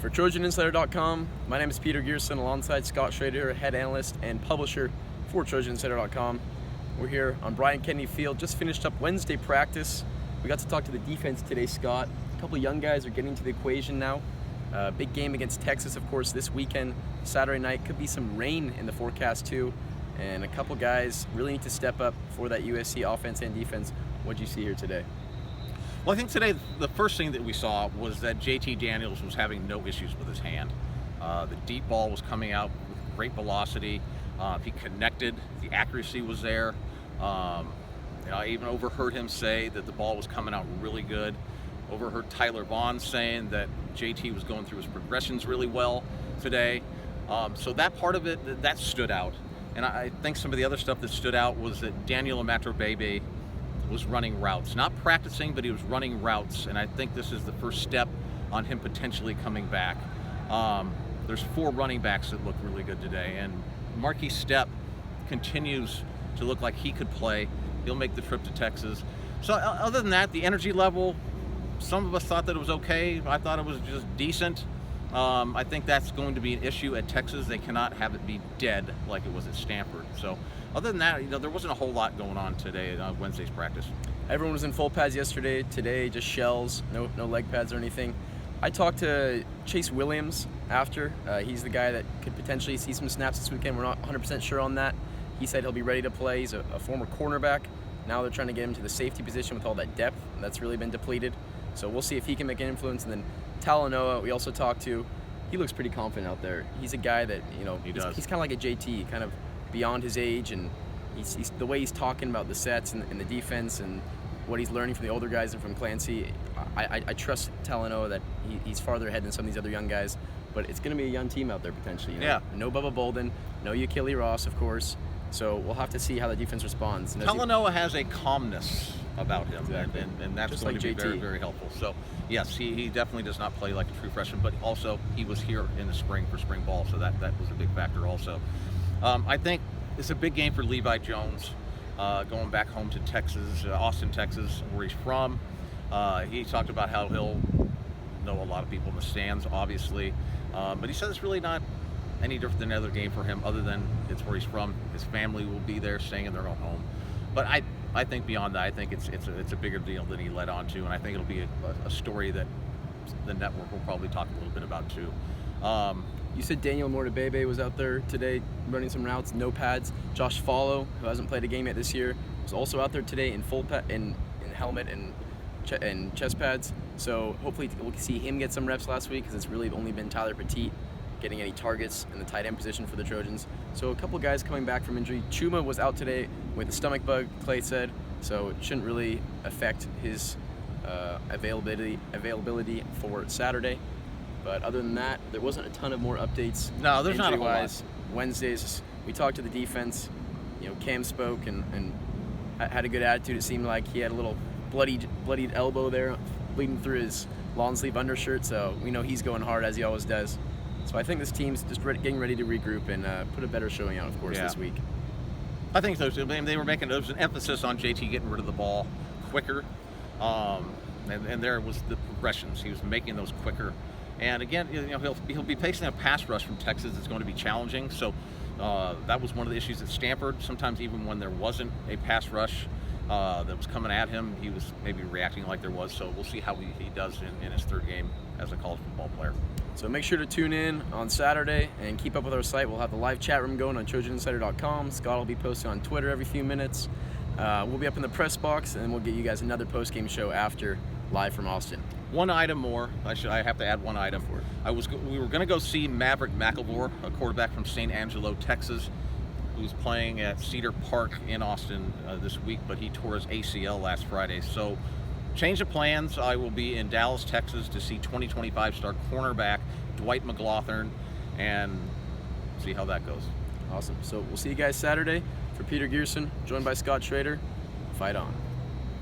For TrojanInsider.com, my name is Peter Ghersen alongside Scott Schrader, head analyst and publisher for TrojanInsider.com. We're here on Bryant Kennedy Field, just finished up Wednesday practice. We got to talk to the defense today, Scott. A couple young guys are getting to the equation now. Big game against Texas, of course, this weekend. Saturday night, could be some rain in the forecast too. And a couple guys really need to step up for that USC offense and defense. What'd you see here today? Well, I think today the first thing that we saw was that JT Daniels was having no issues with his hand. The deep ball was coming out with great velocity. He connected. The accuracy was there. I even overheard him say that the ball was coming out really good. Overheard Tyler Vaughn saying that JT was going through his progressions really well today. So that part of it, that stood out. And I think some of the other stuff that stood out was that Daniel Amatrebebe was running routes. Not practicing, but he was running routes. And I think this is the first step on him potentially coming back. There's 4 running backs that look really good today. And Marquis Stepp continues to look like he could play. He'll make the trip to Texas. So other than that, the energy level, some of us thought that it was okay. I thought it was just decent. I think that's going to be an issue at Texas. They cannot have it be dead like it was at Stanford. So other than that, there wasn't a whole lot going on today at Wednesday's practice. Everyone was in full pads yesterday. Today, just shells, no leg pads or anything. I talked to Chase Williams after. He's the guy that could potentially see some snaps this weekend. We're not 100% sure on that. He said he'll be ready to play. He's a former cornerback. Now they're trying to get him to the safety position with all that depth. That's really been depleted. So we'll see if he can make an influence. And then Talanoa, we also talked to. He looks pretty confident out there. He's a guy that, he's kind of like a JT, kind of beyond his age, and he's the way he's talking about the sets and the defense and what he's learning from the older guys and from Clancy. I trust Talanoa that he's farther ahead than some of these other young guys, but it's going to be a young team out there potentially. Yeah. No Bubba Bolden, no Yakili Ross, of course. So we'll have to see how the defense responds. Talanoa has a calmness about him, exactly. and that's just going like to be JT. very, very helpful. So, yes, he definitely does not play like a true freshman, but also he was here in the spring for spring ball, so that was a big factor also. I think it's a big game for Levi Jones, going back home to Texas, Austin, Texas, where he's from. He talked about how he'll know a lot of people in the stands, obviously, but he said it's really not any different than another game for him, other than it's where he's from. His family will be there, staying in their own home. But I think beyond that, I think it's a bigger deal than he led on to, and I think it'll be a story that the network will probably talk a little bit about too. You said Daniel Amatrebebe was out there today running some routes, no pads. Josh Follow, who hasn't played a game yet this year, was also out there today in full in helmet and chest pads. So hopefully we'll see him get some reps last week, because it's really only been Tyler Petit getting any targets in the tight end position for the Trojans. So a couple guys coming back from injury. Chuma was out today with a stomach bug, Clay said, so it shouldn't really affect his availability for Saturday. But other than that, there wasn't a ton of more updates. No, there's not a whole lot. Wednesdays, we talked to the defense. Cam spoke and had a good attitude. It seemed like he had a little bloodied elbow there, bleeding through his long sleeve undershirt. So we know he's going hard, as he always does. So I think this team's just getting ready to regroup and put a better showing out, of course, this week. I think so too. They were making an emphasis on JT getting rid of the ball quicker, and there was the progressions. He was making those quicker. And again, he'll be facing a pass rush from Texas that's going to be challenging. So that was one of the issues at Stanford. Sometimes even when there wasn't a pass rush that was coming at him, he was maybe reacting like there was. So we'll see how he does in his third game as a college football player. So make sure to tune in on Saturday and keep up with our site. We'll have the live chat room going on TrojanInsider.com. Scott will be posting on Twitter every few minutes. We'll be up in the press box, and we'll get you guys another post-game show after, live from Austin. One item more. I have to add one item. We were going to go see Maverick McElvore, a quarterback from St. Angelo, Texas, who's playing at Cedar Park in Austin this week, but he tore his ACL last Friday. So change of plans. I will be in Dallas, Texas to see 2025 star cornerback Dwight McLaughlin and see how that goes. Awesome. So we'll see you guys Saturday. For Peter Ghersen, joined by Scott Schrader, fight on.